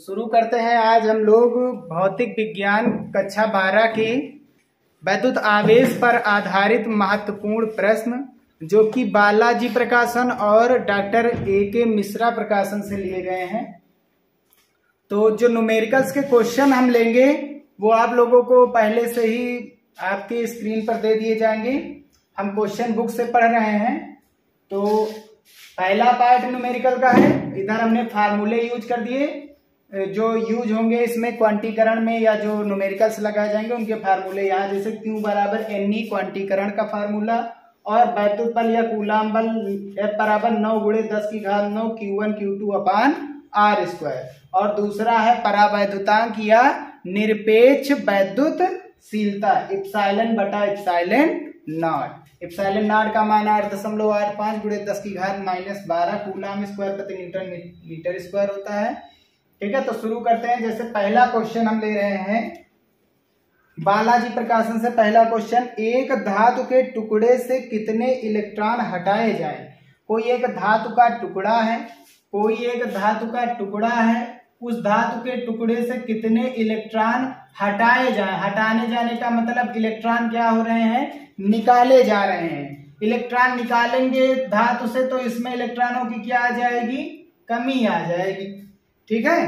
शुरू करते हैं। आज हम लोग भौतिक विज्ञान कक्षा 12 के वैद्युत आवेश पर आधारित महत्वपूर्ण प्रश्न जो कि बालाजी प्रकाशन और डॉक्टर A.K. मिश्रा प्रकाशन से लिए गए हैं। तो जो न्यूमेरिकल्स के क्वेश्चन हम लेंगे वो आप लोगों को पहले से ही आपके स्क्रीन पर दे दिए जाएंगे। हम क्वेश्चन बुक से पढ़ रहे हैं। तो पहला पार्ट न्यूमेरिकल का है। इधर हमने फार्मूले यूज कर दिए जो यूज होंगे इसमें क्वांटीकरण में या जो न्यूमेरिकल्स लगाए जाएंगे उनके फार्मूले यहाँ, जैसे Q बराबर NE क्वांटीकरण का फार्मूला और वैद्युत बल या कूलाम बल F बराबर 9 × 10⁹ Q1 Q2 अपान R स्क्वायर। और दूसरा है परावैद्युतांक या निरपेक्ष वैद्युतशीलता एप्सिलॉन बटा एप्सिलॉन नॉट। एप्सिलॉन नॉट का मान 8.85 × 10⁻12 कूलाम स्क्वायर प्रति न्यूटन मीटर स्क्वायर होता है। ठीक है, तो शुरू करते हैं। जैसे पहला क्वेश्चन हम ले रहे हैं बालाजी प्रकाशन से। पहला क्वेश्चन, एक धातु के टुकड़े से कितने इलेक्ट्रॉन हटाए जाएं। कोई एक धातु का टुकड़ा है, उस धातु के टुकड़े से कितने इलेक्ट्रॉन हटाए जाएं। हटाने जाने का मतलब इलेक्ट्रॉन क्या हो रहे हैं, निकाले जा रहे हैं। इलेक्ट्रॉन निकालेंगे धातु से तो इसमें इलेक्ट्रॉनों की क्या आ जाएगी, कमी आ जाएगी। ठीक है,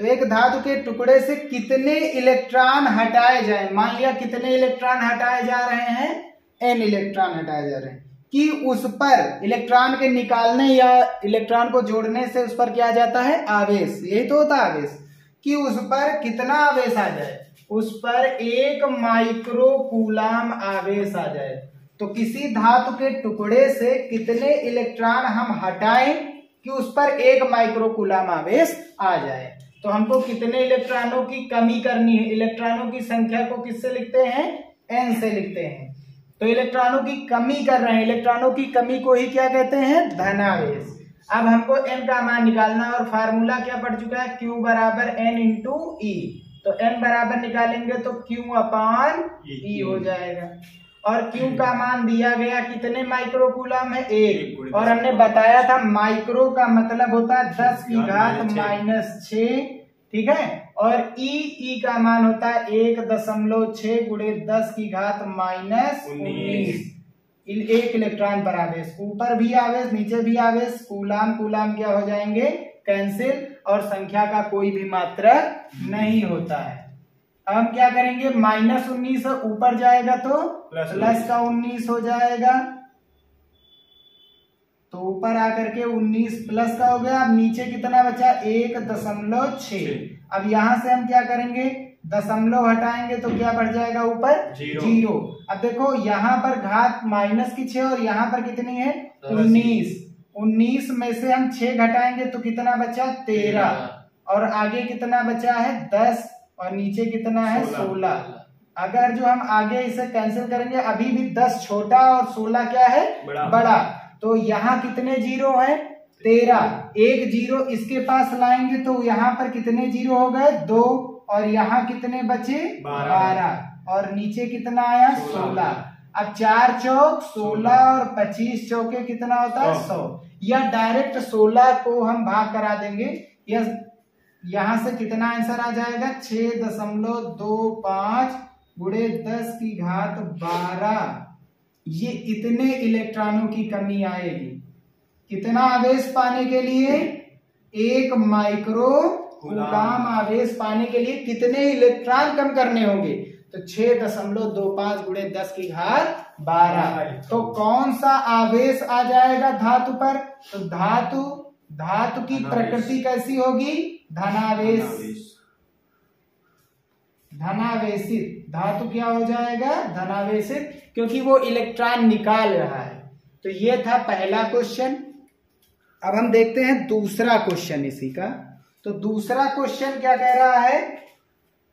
तो एक धातु के टुकड़े से कितने इलेक्ट्रॉन हटाए जाएं। मान लिया कितने इलेक्ट्रॉन हटाए जा रहे हैं, n इलेक्ट्रॉन हटाए जा रहे हैं कि उस पर इलेक्ट्रॉन के निकालने या इलेक्ट्रॉन को जोड़ने से उस पर क्या आ जाता है, आवेश। यही तो होता है आवेश, कि उस पर कितना आवेश आ जाए, उस पर 1 माइक्रो कूलाम आवेश आ जाए। तो किसी धातु के टुकड़े से कितने इलेक्ट्रॉन हम हटाएं कि उस पर 1 माइक्रो कूलाम आवेश आ जाए। तो हमको कितने इलेक्ट्रॉनों की कमी करनी है। इलेक्ट्रॉनों की संख्या को किससे लिखते हैं, n से लिखते हैं। तो इलेक्ट्रॉनों की कमी कर रहे हैं, इलेक्ट्रॉनों की कमी को ही क्या कहते हैं, धनावेश। अब हमको n का मान निकालना और फार्मूला क्या पड़ चुका है, Q बराबर n × E। तो n बराबर निकालेंगे तो Q अपान E हो जाएगा। और Q का मान दिया गया कितने माइक्रो कूलाम है, 1। और हमने बताया था माइक्रो का मतलब होता है 10⁻⁻6। ठीक है, और E का मान होता है 1.6 × 10⁻−19। 1 इलेक्ट्रॉन पर आवेश, ऊपर भी आवेश नीचे भी आवेश, कूलाम क्या हो जाएंगे, कैंसिल, और संख्या का कोई भी मात्रक नहीं होता है। अब हम क्या करेंगे, -19 ऊपर जाएगा तो प्लस का 19 हो जाएगा। तो ऊपर आकर के 19 प्लस का हो गया। अब नीचे कितना बचा, 1.6। अब यहां से हम क्या करेंगे, दशमलव हटाएंगे तो क्या बढ़ जाएगा, ऊपर 0। अब देखो यहाँ पर घात माइनस की 6 और यहाँ पर कितनी है, 19। 19 में से हम 6 घटाएंगे तो कितना बचा, 13। और आगे कितना बचा है, 10। और नीचे कितना है, 16। अगर जो हम आगे इसे कैंसिल करेंगे, अभी भी 10 छोटा और 16 क्या है, बड़ा। तो यहाँ कितने जीरो है, 13। 1 जीरो इसके पास लाएंगे तो यहाँ पर कितने जीरो हो गए, 2। और यहाँ कितने बचे, 12। और नीचे कितना आया, 16। अब 4 चौक 16 और 25 चौके कितना होता है, 100। या डायरेक्ट 16 को हम भाग करा देंगे, यह यहां से कितना आंसर आ जाएगा, 6.25 × 10⁻12। ये इतने इलेक्ट्रॉनों की कमी आएगी। कितना आवेश पाने के लिए, 1 माइक्रो कूलाम आवेश पाने के लिए कितने इलेक्ट्रॉन कम करने होंगे। तो 6.25 × 10⁻12। तो कौन सा आवेश आ जाएगा धातु पर, तो धातु की प्रकृति कैसी होगी, धनावेशित। धातु क्या हो जाएगा, धनावेशित, क्योंकि वो इलेक्ट्रॉन निकाल रहा है। तो ये था पहला क्वेश्चन। अब हम देखते हैं दूसरा क्वेश्चन इसी का। तो दूसरा क्वेश्चन क्या कह रहा है,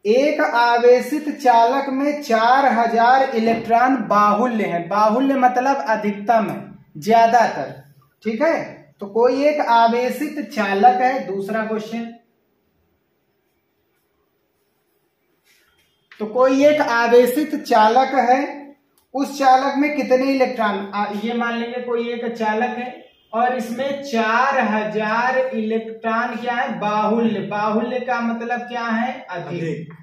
एक आवेशित चालक में 4000 इलेक्ट्रॉन बाहुल्य है। बाहुल्य मतलब अधिकतम है, ज्यादातर। ठीक है, तो कोई एक आवेशित चालक है। दूसरा क्वेश्चन, तो कोई एक आवेशित चालक है, उस चालक में कितने इलेक्ट्रॉन, ये मान लेंगे कोई एक चालक है और इसमें 4000 इलेक्ट्रॉन क्या है, बाहुल्य। बाहुल्य का मतलब क्या है, अधिक,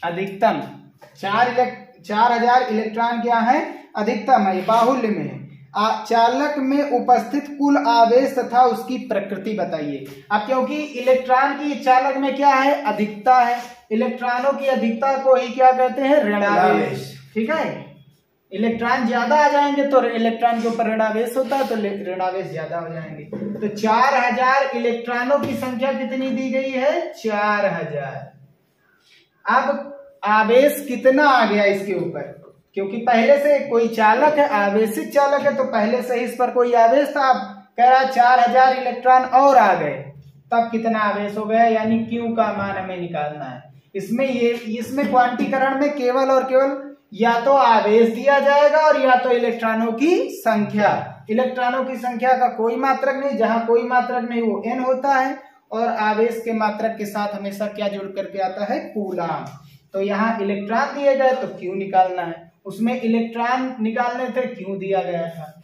अधिकतम। 4000 इलेक्ट्रॉन क्या है, अधिकतम है, बाहुल्य में है। चालक में उपस्थित कुल आवेश तथा उसकी प्रकृति बताइए। अब क्योंकि इलेक्ट्रॉन की चालक में क्या है, अधिकता है, इलेक्ट्रॉनों की अधिकता को ही क्या कहते हैं, ऋणावेश। ठीक है, इलेक्ट्रॉन ज्यादा आ जाएंगे तो इलेक्ट्रॉन के ऊपर ऋणावेश होता है, तो ऋणावेश ज्यादा हो जाएंगे। तो 4000 इलेक्ट्रॉनों की संख्या कितनी दी गई है, 4000। अब आवेश कितना आ गया इसके ऊपर, क्योंकि पहले से कोई चालक है, आवेशित चालक है, तो पहले से इस पर कोई आवेश था। अब कह रहा 4000 इलेक्ट्रॉन और आ गए, तब कितना आवेश हो गया, यानी Q का मान हमें निकालना है। इसमें क्वांटीकरण में केवल और केवल या तो आवेश दिया जाएगा और या तो इलेक्ट्रॉनों की संख्या। इलेक्ट्रॉनों की संख्या का कोई मात्रक नहीं, जहां कोई मात्रक नहीं वो n होता है, और आवेश के मात्रक के साथ हमेशा क्या जुड़ करके आता है, कूलाम। तो यहाँ इलेक्ट्रॉन दिए गए तो Q निकालना है, उसमें इलेक्ट्रॉन निकालने थे, Q दिया गया था।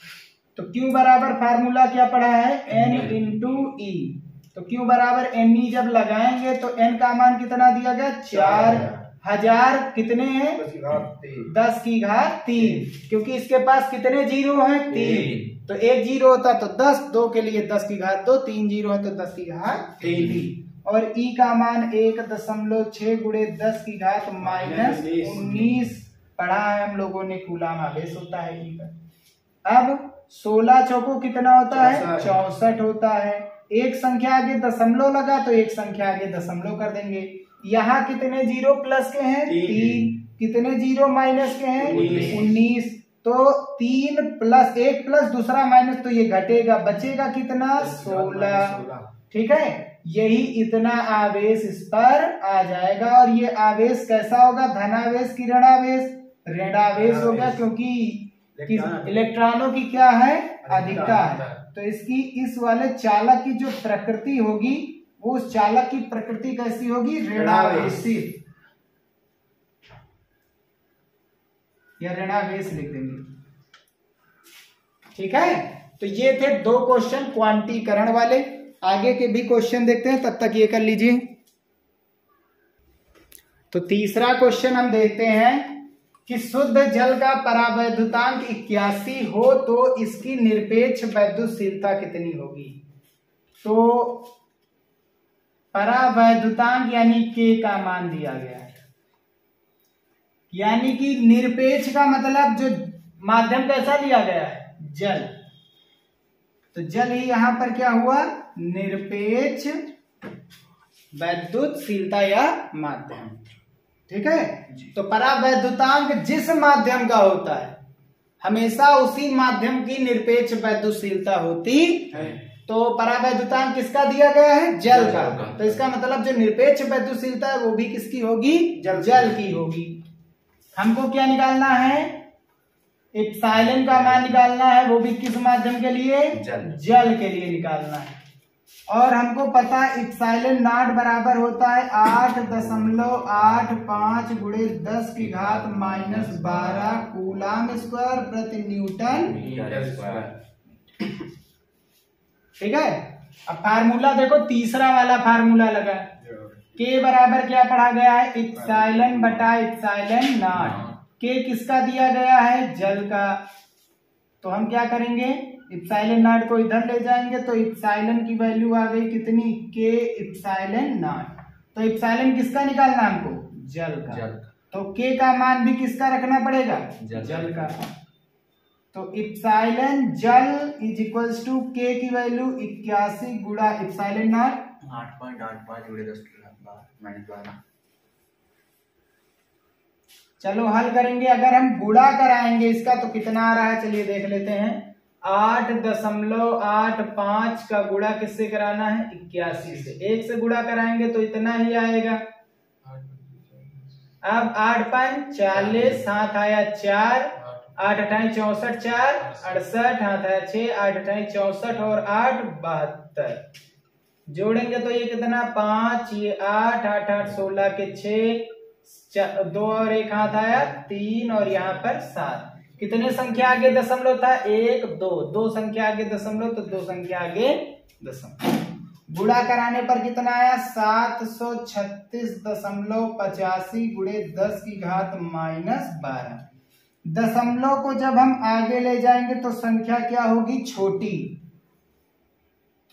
तो Q बराबर फार्मूला क्या पढ़ा है, N इंटू E। तो Q बराबर Ne जब लगाएंगे तो N का मान कितना दिया गया, 4000 कितने हैं, 10 की घात 3, क्योंकि इसके पास कितने जीरो हैं, 3। तो एक जीरो होता तो 10, 2 के लिए 10 की घात 2, 3 जीरो है तो 10 की घात 3। और E का मान 1.6 गुणे 10 की घात -19 पढ़ा है हम लोगों ने, कूलाम आवेश होता है E का। अब 16 चौको कितना होता है, 64 होता है। एक संख्या आगे दशमलव लगा तो एक संख्या आगे दशमलव कर देंगे। यहाँ कितने जीरो प्लस के हैं, 3, कितने जीरो माइनस के हैं, 19। तो 3 प्लस 1 प्लस दूसरा माइनस, तो ये घटेगा, बचेगा कितना, 16। ठीक है, यही इतना आवेश इस पर आ जाएगा। और ये आवेश कैसा होगा, धनावेश की ऋणावेश, ऋणावेश होगा, क्योंकि इलेक्ट्रॉनों की क्या है, अधिकता है। तो इसकी इस वाले चालक की जो प्रकृति होगी, वो उस चालक की प्रकृति कैसी होगी, ऋणावेशी, या ऋणावेश लिख देंगे। ठीक है, तो ये थे 2 क्वेश्चन क्वांटीकरण वाले। आगे के भी क्वेश्चन देखते हैं, तब तक ये कर लीजिए। तो तीसरा क्वेश्चन हम देखते हैं कि शुद्ध जल का परावैद्युतांक 81 हो तो इसकी निरपेक्ष वैद्युतशीलता कितनी होगी। तो परावैद्युतांक यानी K का मान दिया गया है, यानी कि निरपेक्ष का मतलब जो माध्यम कैसा लिया गया है, जल। तो जल ही यहां पर क्या हुआ, निरपेक्ष वैद्युतशीलता या माध्यम। ठीक है, तो परावैद्युतांक जिस माध्यम का होता है हमेशा उसी माध्यम की निरपेक्ष वैद्युतशीलता होती है। तो परावैद्युतांक किसका दिया गया है, जल का। तो इसका मतलब जो निरपेक्ष वैद्युतशीलता है वो भी किसकी होगी, जल की होगी। हमको क्या निकालना है, एप्सिलॉन का मान निकालना है, वो भी किस माध्यम के लिए, जल के लिए निकालना है। और हमको पता है एप्सिलॉन नॉट बराबर होता है 8.85 गुणे 10 की घात -12 कूलाम स्क्वायर प्रति न्यूटन। ठीक है, अब फार्मूला देखो, तीसरा वाला फार्मूला लगा, K बराबर क्या पढ़ा गया है, एप्सिलॉन बटा एप्सिलॉन नॉट। K किसका दिया गया है, जल का। तो हम क्या करेंगे, एप्सिलॉन नॉट को इधर ले जाएंगे तो एप्सिलॉन की वैल्यू आ गई कितनी, K एप्सिलॉन नॉट। तो एप्सिलॉन किसका निकालना हमको, जल का। तो K का मान भी किसका रखना पड़ेगा, जल का। तो एप्सिलॉन जल इज इक्वल्स टू K की वैल्यू 81 गुणा एप्सिलॉन नॉट 8.85 गुणे 10 की घात 12। चलो हल करेंगे। अगर हम गुणा कराएंगे इसका तो कितना आ रहा है, चलिए देख लेते हैं। 8.85 का गुणा किससे कराना है, 81 से। 1 से गुणा कराएंगे तो इतना ही आएगा। अब 8 5 40, 7 आया 4, 8 8 64, 4 68, हाथ आया 6, 8 8 64 और 8 72। जोड़ेंगे तो ये कितना, 5, ये 8 8 8 16 के 6, 2 और 1 हाथ आया 3 और यहाँ पर 7। कितने संख्या आगे दशमलव था? 1 2, 2 संख्या आगे दशमलव तो 2 संख्या आगे दशमलव। गुणा कराने पर कितना आया? 736.85 गुणे 10 की घात -12। दशमलव को जब हम आगे ले जाएंगे तो संख्या क्या होगी? छोटी।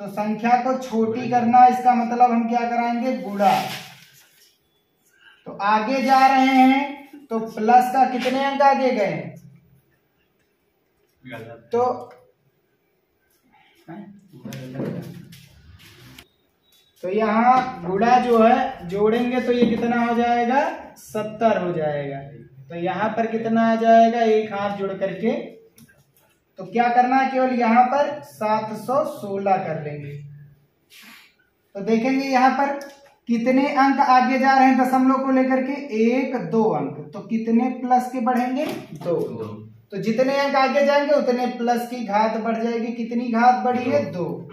तो संख्या को छोटी करना, इसका मतलब हम क्या कराएंगे? गुणा। तो आगे जा रहे हैं तो प्लस का कितने अंक आगे गए? तो यहाँ गुणा जो है जोड़ेंगे तो ये कितना हो जाएगा? 70 हो जाएगा। तो यहाँ पर कितना आ जाएगा? एक हाथ जुड़ करके तो क्या करना है? केवल यहाँ पर 716 कर लेंगे। तो देखेंगे यहाँ पर कितने अंक आगे जा रहे हैं दशमलव को लेकर के? 1 2 अंक। तो कितने प्लस के बढ़ेंगे? 2। तो जितने अंक आगे जाएंगे उतने प्लस की घात बढ़ जाएगी। कितनी घात बढ़ी है? 2।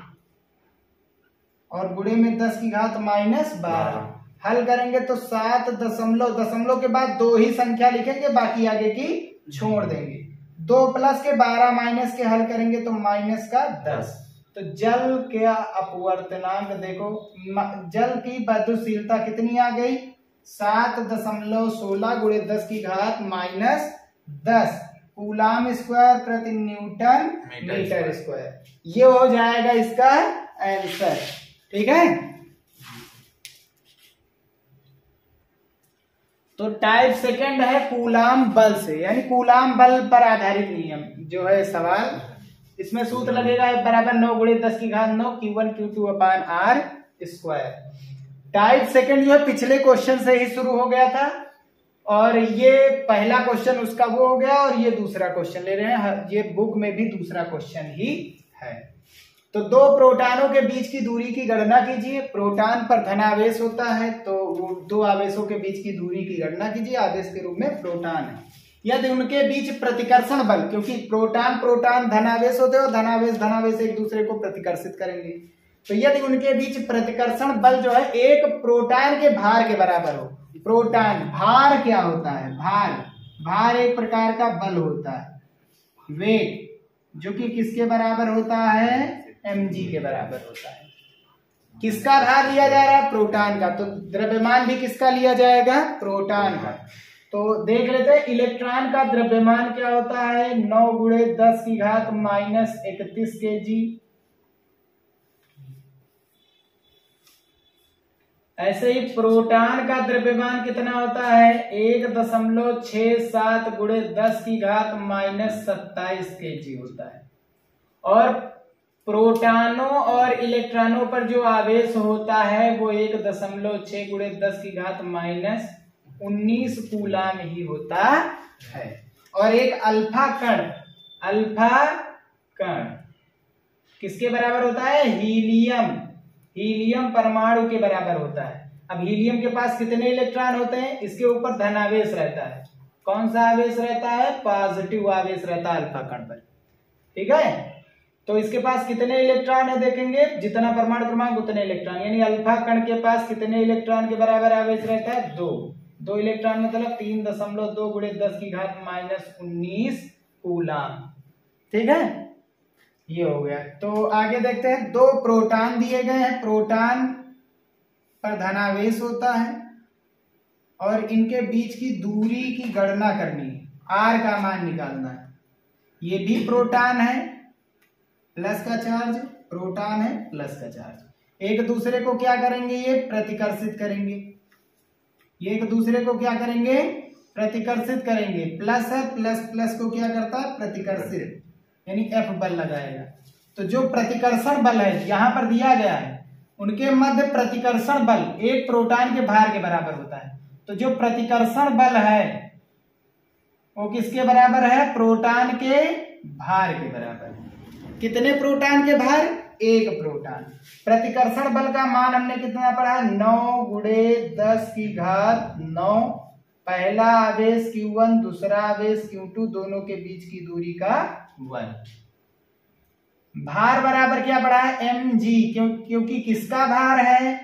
और गुणे में 10 की घात -12। हल करेंगे तो 7 दशमलव के बाद 2 ही संख्या लिखेंगे, बाकी आगे की छोड़ देंगे। 2 प्लस के 12 माइनस के हल करेंगे तो माइनस का 10। तो जल का अपवर्तनांक देखो, जल की बद्धशीलता कितनी आ गई? 7.16 गुणे 10 की घात -10 कूलाम स्क्वायर प्रति न्यूटन मीटर स्क्वायर। ये हो जाएगा इसका आंसर। ठीक है। तो टाइप सेकंड है कूलाम बल से, यानी कूलाम बल पर आधारित नियम जो है सवाल। इसमें सूत्र लगेगा F बराबर 9 गुणे 10 की घात 9 Q1 Q2 अपान R स्क्वायर। टाइप सेकंड जो है पिछले क्वेश्चन से ही शुरू हो गया था, और ये पहला क्वेश्चन उसका वो हो गया, और ये दूसरा क्वेश्चन ले रहे हैं। ये बुक में भी दूसरा क्वेश्चन ही है। तो 2 प्रोटॉनों के बीच की दूरी की गणना कीजिए। प्रोटॉन पर धनावेश होता है तो वो 2 आवेशों के बीच की दूरी की गणना कीजिए। आवेश के रूप में प्रोटॉन है। यदि उनके बीच प्रतिकर्षण बल, क्योंकि प्रोटॉन धनावेश होते हैं और धनावेश एक दूसरे को प्रतिकर्षित करेंगे, तो यदि उनके बीच प्रतिकर्षण बल जो है एक प्रोटॉन के भार के बराबर हो। प्रोटॉन भार क्या होता है? भार एक प्रकार का बल होता है। वेट जो कि किसके बराबर होता है? mg के बराबर होता है। किसका भार लिया जा रहा है? प्रोटॉन का। तो द्रव्यमान भी किसका लिया जाएगा? प्रोटॉन का। तो देख लेते हैं इलेक्ट्रॉन का द्रव्यमान क्या होता है? 9 गुणे 10 की घात -31 kg। ऐसे ही प्रोटॉन का द्रव्यमान कितना होता है? 1.67 गुणे 10 की घात -27 kg होता है। और प्रोटॉनों और इलेक्ट्रॉनों पर जो आवेश होता है वो 1.6 गुणे 10 की घात -19 कूलाम ही होता है। और एक अल्फा कण किसके बराबर होता है? हीलियम परमाणु के बराबर होता है। अब हीलियम के पास कितने इलेक्ट्रॉन होते हैं? इसके ऊपर धनावेश रहता है। कौन सा आवेश रहता है? पॉजिटिव आवेश रहता है अल्फा कण पर। ठीक है। तो इसके पास कितने इलेक्ट्रॉन है देखेंगे, जितना परमाणु क्रमांक उतने इलेक्ट्रॉन, यानी अल्फा कण के पास कितने इलेक्ट्रॉन के बराबर आवेश रहता है? 2 इलेक्ट्रॉन, मतलब 3.2 गुणे 10 की घात -19 कूलाम। ठीक है, ये हो गया। तो आगे देखते हैं, 2 प्रोटॉन दिए गए हैं। प्रोटॉन पर धनावेश होता है और इनके बीच की दूरी की गणना करनी है, R का मान निकालना है। ये भी प्रोटॉन है, प्लस का चार्ज, प्रोटॉन है प्लस का चार्ज। एक दूसरे को क्या करेंगे? ये प्रतिकर्षित करेंगे। ये एक दूसरे को क्या करेंगे? प्रतिकर्षित करेंगे। प्लस है, प्लस को क्या करता है? प्रतिकर्षित, यानी F बल लगाएगा। तो जो प्रतिकर्षण बल है यहां पर दिया गया है, उनके मध्य प्रतिकर्षण बल एक प्रोटॉन के भार के बराबर होता है। तो जो प्रतिकर्षण बल है वो किसके बराबर है? प्रोटॉन के भार के बराबर। कितने प्रोटॉन के भार? 1 प्रोटॉन। प्रतिकर्षण बल का मान हमने कितना पढ़ा? 9 गुणे 10 की घात 9। पहला आवेश Q1, दूसरा आवेश Q2, दोनों के बीच की दूरी का 1। भार बराबर क्या पढ़ा है? mg, क्योंकि किसका भार है?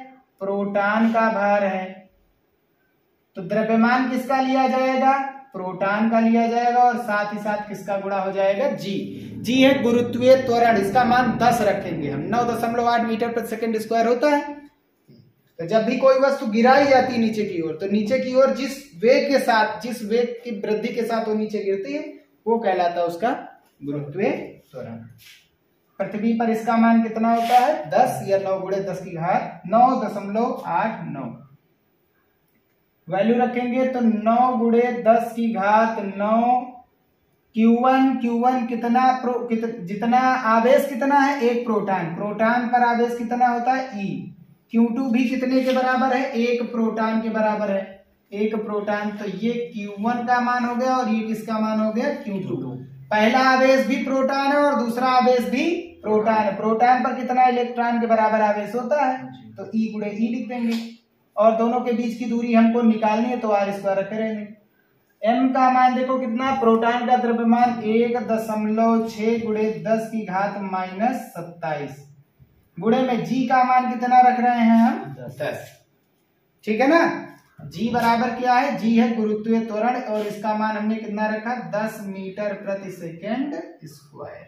प्रोटॉन का भार है। तो द्रव्यमान किसका लिया जाएगा? प्रोटॉन का लिया जाएगा और साथ ही साथ किसका गुणा हो जाएगा, जी है गुरुत्वीय त्वरण। इसका मान 10 रखेंगे हम। 9.8 मीटर प्रति सेकंड स्क्वायर होता है। तो जब भी कोई वस्तु गिराई जाती है नीचे की ओर, तो नीचे की ओर जिस वेग के साथ, जिस वेग की वृद्धि के साथ वो नीचे गिरती है, वो कहलाता है उसका गुरुत्वीय त्वरण। पृथ्वी पर इसका मान कितना होता है, 10 या 9 गुणे 10 की घात 9.89। वैल्यू रखेंगे तो 9 गुणे 10 की घात 9। Q1 कितना जितना आवेश कितना है, एक प्रोटॉन पर आवेश कितना होता है, E। Q2 भी कितने के बराबर है, एक प्रोटॉन के बराबर है, एक प्रोटॉन। तो ये Q1 का मान हो गया और ये किसका मान हो गया, Q2। पहला आवेश भी प्रोटॉन है और दूसरा आवेश भी प्रोटॉन है। प्रोटॉन पर कितना इलेक्ट्रॉन के बराबर आवेश होता है, तो E गुणे E लिख देंगे। और दोनों के बीच की दूरी हमको निकालनी है, तो r² रखे रहेंगे। m का मान देखो कितना, प्रोटॉन का द्रव्यमान 1.6 गुणे 10 की घात -27 गुणे में g का मान कितना रख रहे हैं हम, 10। ठीक है ना। g बराबर क्या है, g है गुरुत्वीय त्वरण और इसका मान हमने कितना रखा, 10 मीटर प्रति सेकेंड स्क्वायर।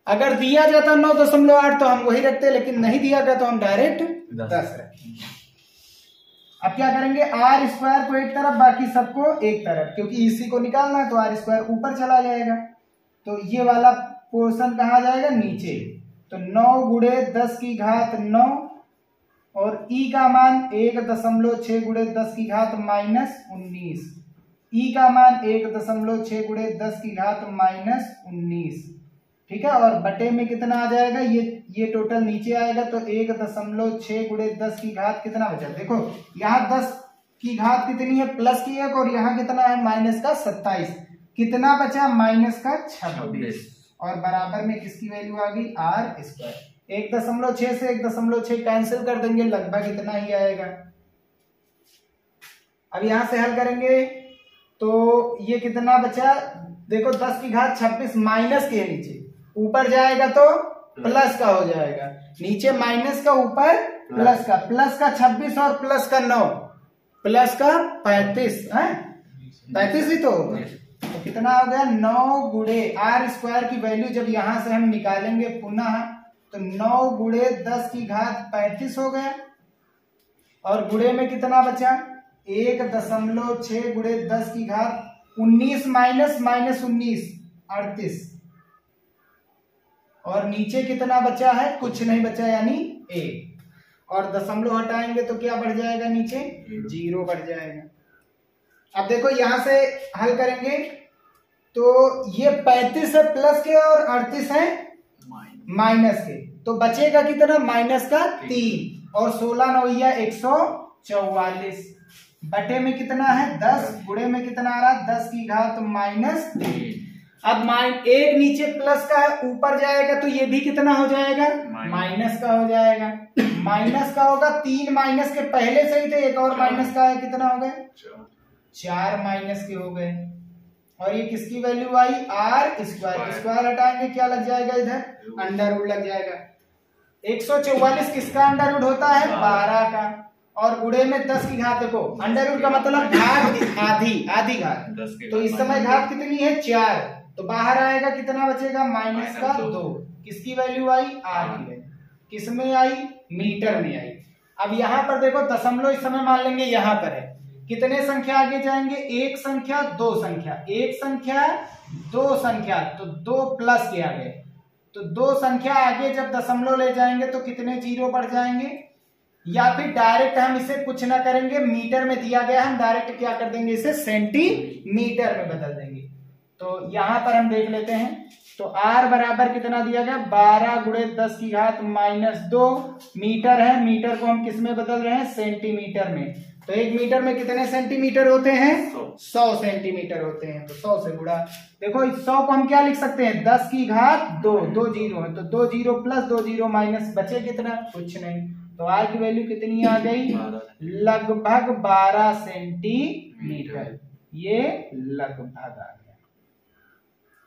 अगर दिया जाता 9.8 तो हम वही रखते, लेकिन नहीं दिया गया तो हम डायरेक्ट 10 रखेंगे। अब क्या करेंगे, r² को एक तरफ, बाकी सबको एक तरफ, क्योंकि इसी को निकालना है तो r² ऊपर चला जाएगा। तो ये वाला पोर्शन कहाँ जाएगा, नीचे। तो 9 गुणे 10 की घात 9 और E का मान 1.6 गुणे 10 की घात -19। E का मान 1.6 गुणे 10 की घात -19। ठीक है। और बटे में कितना आ जाएगा, ये टोटल नीचे आएगा, तो 1.6 गुणे 10 की घात कितना बचा, देखो यहाँ 10 की घात कितनी है, प्लस की 1, और यहाँ कितना है, माइनस का 27। कितना बचा, माइनस का 26। और बराबर में किसकी वैल्यू आ गई, r²। 1.6 से 1.6 कैंसिल कर देंगे, लगभग इतना ही आएगा। अब यहां से हल करेंगे तो ये कितना बचा, देखो 10 की घात 26 माइनस के नीचे, ऊपर जाएगा तो प्लस का हो जाएगा, नीचे माइनस का, ऊपर प्लस का। प्लस का 26 और प्लस का 9, प्लस का 35 है, 35 ही तो कितना हो गया, 9 गुणे r² की वैल्यू जब यहां से हम निकालेंगे पुनः, तो 9 गुणे 10 की घात 35 हो गया। और गुणे में कितना बचा, 1.6 गुणे 10 की घात 19 माइनस -19 38। और नीचे कितना बचा है, कुछ नहीं बचा, यानी 1। और दशमलव हटाएंगे तो क्या बढ़ जाएगा, नीचे 0 बढ़ जाएगा। अब देखो यहां से हल करेंगे तो ये 35 है प्लस के और 38 है माइनस के, तो बचेगा कितना, माइनस का 3 और 16 9 144। बटे में कितना है, 10। गुणे में कितना आ रहा है, 10 की घात -3। अब एक नीचे प्लस का है, ऊपर जाएगा तो ये भी कितना हो जाएगा, माइनस का हो जाएगा। माइनस का होगा, 3 माइनस के पहले से ही थे, एक और माइनस का है, कितना हो गए, 4 माइनस के हो गए। और ये किसकी वैल्यू आई, r²। स्क्वायर हटाएंगे क्या लग जाएगा, इधर अंडर लग जाएगा। 144 किसका अंडर रूट होता है, 12 का। और गुणे में 10 की घात, देखो अंडर रूट का मतलब घात, आधी घात, तो इस समय घात कितनी है, 4, तो बाहर आएगा कितना बचेगा, माइनस का 2। किसकी वैल्यू आई, r की वैल्यू। किस में आई, मीटर में आई। अब यहाँ पर देखो दशमलव इस समय मान लेंगे यहाँ पर है, कितने संख्या आगे जाएंगे, 1 संख्या 2 संख्या, 1 संख्या 2 संख्या, तो 2 प्लस के आगे, तो 2 संख्या आगे जब दशमलव ले जाएंगे तो कितने 0 बढ़ जाएंगे। या फिर डायरेक्ट हम इसे कुछ ना करेंगे, मीटर में दिया गया, हम डायरेक्ट क्या कर देंगे, इसे सेंटीमीटर में बदल देंगे। तो यहां पर हम देख लेते हैं, तो r बराबर कितना दिया गया, 12 गुणे 10 की घात -2 मीटर है। मीटर को हम किस में बदल रहे हैं, सेंटीमीटर में। तो 1 मीटर में कितने सेंटीमीटर होते हैं, 100 सेंटीमीटर होते हैं। तो 100 से गुणा, देखो इस 100 को हम क्या लिख सकते हैं, 10 की घात 2, 2 0 है, तो 2 0 प्लस 2 0 माइनस, बचे कितना, कुछ नहीं। तो r की वैल्यू कितनी आ गई, लगभग 12 सेंटीमीटर। ये लगभग आ गया,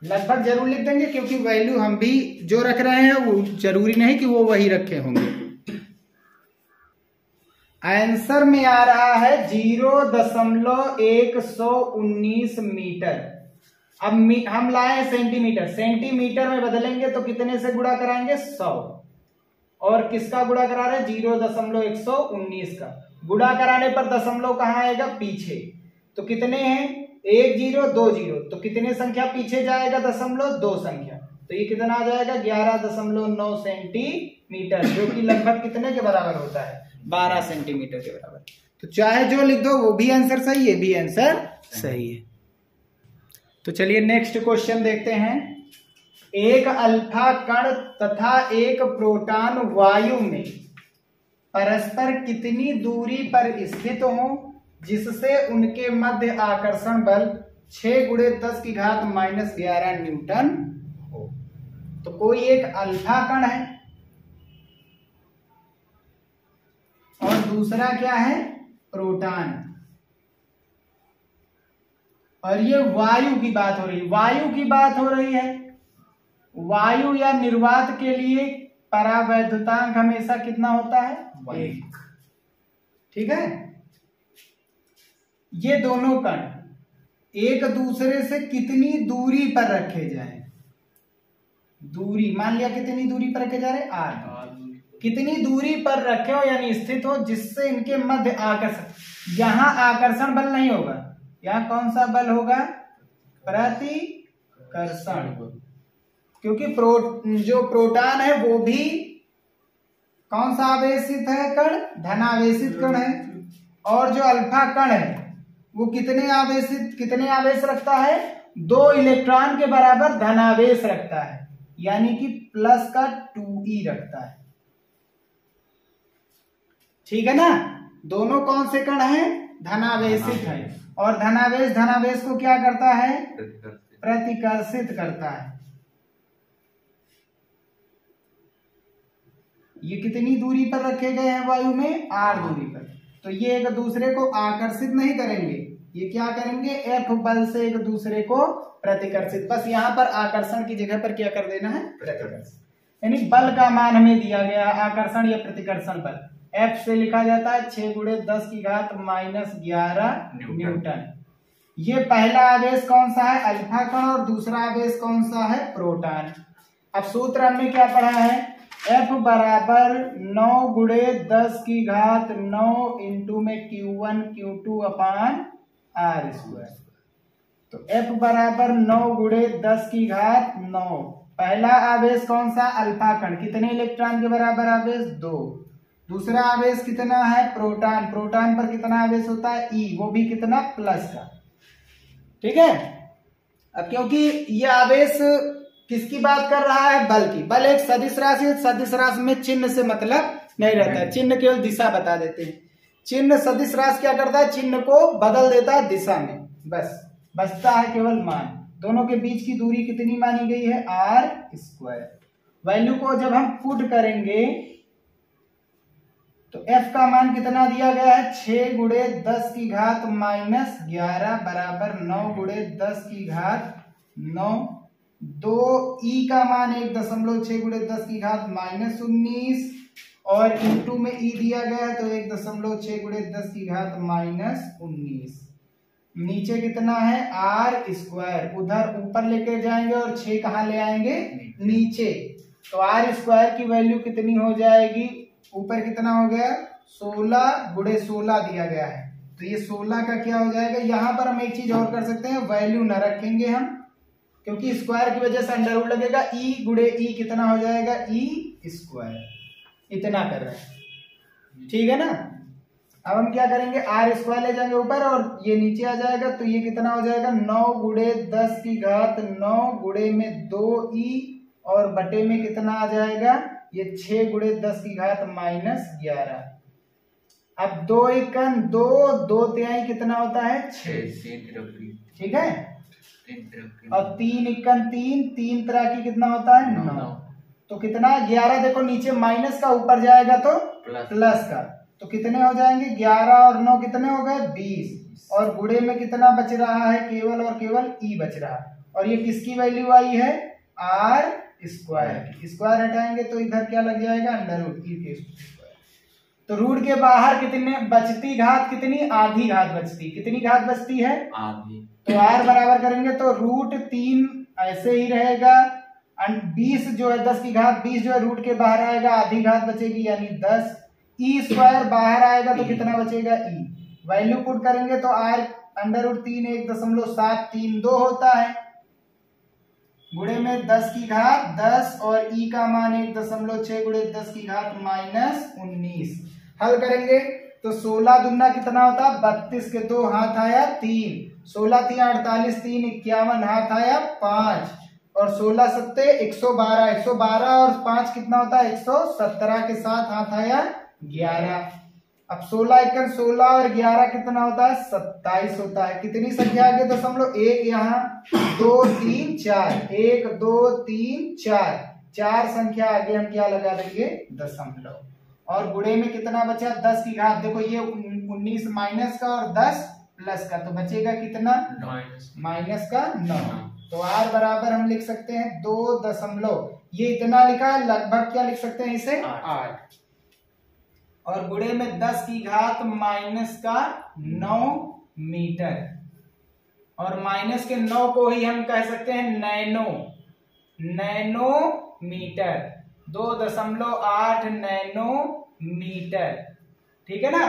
लगभग जरूर लिख देंगे, क्योंकि वैल्यू हम भी जो रख रहे हैं वो जरूरी नहीं कि वो वही रखे होंगे। आंसर में आ रहा है 0.119 मीटर। अब हम लाए सेंटीमीटर, सेंटीमीटर में बदलेंगे तो कितने से गुणा कराएंगे? 100। और किसका गुणा करा रहे हैं? 0.119 का। गुणा कराने पर दशमलव कहाँ आएगा? पीछे। तो कितने हैं? 1 0 2 0। तो कितने संख्या पीछे जाएगा? दशमलव 2 संख्या। तो ये कितना आ जाएगा? 11.9 सेंटीमीटर, जो कि लगभग कितने के बराबर होता है? 12 सेंटीमीटर के बराबर। तो चाहे जो लिख दो वो भी आंसर सही है, भी आंसर सही है। तो चलिए नेक्स्ट क्वेश्चन देखते हैं। एक अल्फा कण तथा एक प्रोटॉन वायु में परस्पर कितनी दूरी पर स्थित हो जिससे उनके मध्य आकर्षण बल 6×10⁻11 न्यूटन हो? तो कोई एक अल्फा कण है और दूसरा क्या है? प्रोटॉन। और ये वायु की बात हो रही है, वायु की बात हो रही है। वायु या निर्वात के लिए परावैद्युतांक हमेशा कितना होता है? 1। ठीक है। ये दोनों कण एक दूसरे से कितनी दूरी पर रखे जाएं? दूरी मान लिया कितनी दूरी पर रखे जा रहे? r। कितनी दूरी पर रखे हो यानी स्थित हो जिससे इनके मध्य आकर्षण, यहां आकर्षण बल नहीं होगा, यहां कौन सा बल होगा? प्रतिकर्षण। क्योंकि जो प्रोटॉन है वो भी कौन सा आवेशित है? कण, धनावेशित कण है। और जो अल्फा कण है वो कितने आवेश रखता है? 2 इलेक्ट्रॉन के बराबर धनावेश रखता है, यानी कि प्लस का 2e रखता है। ठीक है ना। दोनों कौन से कण हैं? धनावेशित है। और धनावेश को क्या करता है? प्रतिकर्षित करता है। ये कितनी दूरी पर रखे गए हैं वायु में? r दूरी पर। तो ये एक दूसरे को आकर्षित नहीं करेंगे, ये क्या करेंगे? F बल से एक दूसरे को प्रतिकर्षित। बस यहाँ पर आकर्षण की जगह पर क्या कर देना है? प्रतिकर्षण। यानी बल का मान हमें दिया गया, आकर्षण या प्रतिकर्षण बल F से लिखा जाता है 6×10⁻11 न्यूटन। ये पहला आवेश कौन सा है? अल्फा कण। और दूसरा आवेश कौन सा है? प्रोटॉन। अब सूत्र हमने क्या पढ़ा है? F बराबर 9×10⁹ इंटू में Q1 Q2 अपान r²। तो F बराबर 9×10⁹। पहला आवेश कौन सा? अल्फा कण। कितने इलेक्ट्रॉन के बराबर आवेश? 2। दूसरा आवेश कितना है? प्रोटॉन। प्रोटॉन पर कितना आवेश होता है? E, वो भी कितना? प्लस का। ठीक है। अब क्योंकि ये आवेश किसकी बात कर रहा है? बल की। बल एक सदिश राशि है, सदिश राशि में चिन्ह से मतलब नहीं रहता है, चिन्ह केवल दिशा बता देते हैं। चिन्ह सदिश राशि क्या करता है? चिन्ह को बदल देता है दिशा में, बस बचता है केवल मान। दोनों के बीच की दूरी कितनी मानी गई है? r²। वैल्यू को जब हम पुट करेंगे तो F का मान कितना दिया गया है? 6×10⁻11 बराबर 9×10⁹। 2e का मान 1.6×10⁻19 और इंटू में e दिया गया है तो 1.6×10⁻19। नीचे कितना है? r²। उधर ऊपर लेके जाएंगे और 6 कहाँ ले आएंगे? नीचे। तो r² की वैल्यू कितनी हो जाएगी? ऊपर कितना हो गया? 16×16 दिया गया है, तो ये 16 का क्या हो जाएगा? यहाँ पर हम एक चीज और कर सकते हैं, वैल्यू न रखेंगे हम, क्योंकि स्क्वायर की वजह से अंडरवुड लगेगा। e×e कितना हो जाएगा? e²। इतना कर रहे हैं, ठीक है ना। अब हम क्या करेंगे? r² ले जाएंगे ऊपर और ये नीचे आ जाएगा, तो ये कितना हो जाएगा? 9×10⁹ गुणे में 2e और बटे में कितना आ जाएगा? ये 6×10⁻11। अब 2 एकम 2, 2 तिहाई कितना होता है? 6। ठीक है। और 3 एकम 3, 3 तरह की कितना होता है? 9। तो कितना? 11। देखो नीचे माइनस का, ऊपर जाएगा तो प्लस का, तो कितने हो जाएंगे? 11 और 9 कितने हो गए? 20। और गुणे में कितना बच रहा है? केवल और केवल e बच रहा है। और ये किसकी वैल्यू आई है? r²। स्क्वायर हटाएंगे तो इधर क्या लग जाएगा? Underwood e²। तो रूट के बाहर कितने बचती घात कितनी, आधी घात बचती, कितनी घात बचती है, आधी। तो r बराबर करेंगे तो √3 ऐसे ही रहेगा, 20 जो है 10 की घात 20 जो है रूट के बाहर आएगा, आधी घात बचेगी यानी 10, e² बाहर आएगा तो कितना बचेगा e, वैल्यू पुट करेंगे तो r √3 1.732 होता है, गुणे में 10 की घात 10 और e का मान 1.6 गुणे 10 की घात -19। हल करेंगे तो 16 दूना कितना होता है 32 के 2 हाथ आया 3, 16 3 48 3 51 हाथ आया 5 और 16 सत्ते 112, 112 और 5 कितना होता है 117 के साथ हाथ आया 11। अब 16 1 16 और 11 कितना होता है 27 होता है। कितनी संख्या आगे दशमलव, एक यहाँ 2 3 4, 1 2 3 4, 4 संख्या आगे हम क्या लगा देंगे दशमलव, और गुणे में कितना बचा 10 की घात, देखो ये 19 माइनस का और 10 प्लस का, तो बचेगा कितना माइनस का 9। तो r बराबर हम लिख सकते हैं 2 ये इतना लिखा है, लगभग क्या लिख सकते हैं इसे 8, और गुणे में 10 की घात -9 मीटर, और माइनस के 9 को ही हम कह सकते हैं नैनो मीटर, 2.8 नैनो मीटर, ठीक है ना।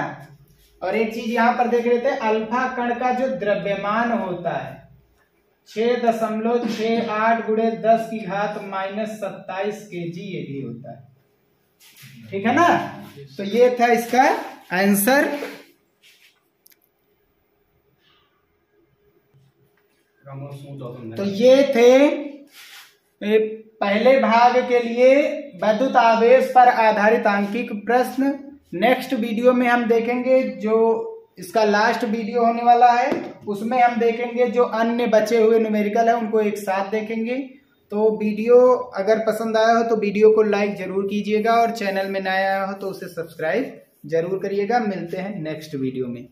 और एक चीज यहां पर देख लेते हैं, अल्फा कण का जो द्रव्यमान होता है 6.68 गुणे 10 की घात -27 kg ये भी होता है, ठीक है ना। तो ये था इसका आंसर। तो ये थे पहले भाग के लिए विद्युत आवेश पर आधारित आंकिक प्रश्न। नेक्स्ट वीडियो में हम देखेंगे, जो इसका लास्ट वीडियो होने वाला है उसमें हम देखेंगे जो अन्य बचे हुए न्यूमेरिकल है उनको एक साथ देखेंगे। तो वीडियो अगर पसंद आया हो तो वीडियो को लाइक जरूर कीजिएगा, और चैनल में नया आया हो तो उसे सब्सक्राइब जरूर करिएगा। मिलते हैं नेक्स्ट वीडियो में।